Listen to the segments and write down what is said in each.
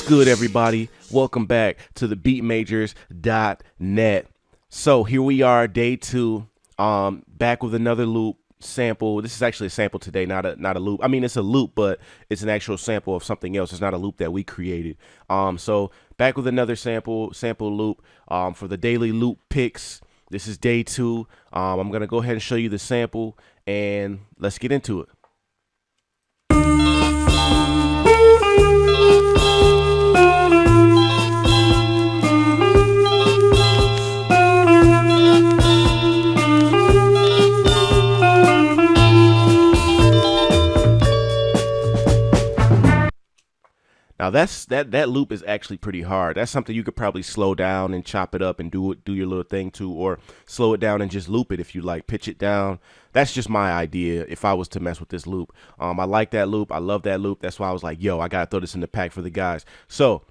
good, everybody? Welcome back to the beatmajors.net. So here we are, day two. Back with another loop sample. This is actually a sample today, not a loop. I mean, it's a loop, but it's an actual sample of something else. It's not a loop that we created. So back with another sample loop for the daily loop picks. This is day two. I'm gonna go ahead and show you the sample, and let's get into it. Now that loop is actually pretty hard. That's something you could probably slow down and chop it up and do your little thing too, or slow it down and just loop it if you like, pitch it down. That's just my idea if I was to mess with this loop. I like that loop. I love that loop. That's why I was like, yo, I gotta throw this in the pack for the guys. So,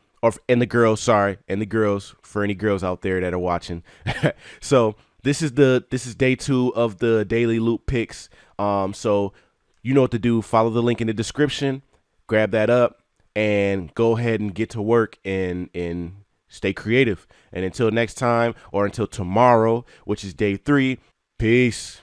and the girls, sorry, and the girls, for any girls out there that are watching. So this is day two of the daily loop picks. So you know what to do. Follow the link in the description. Grab that up and go ahead and get to work and stay creative. And until next time, or until tomorrow, which is day three, peace.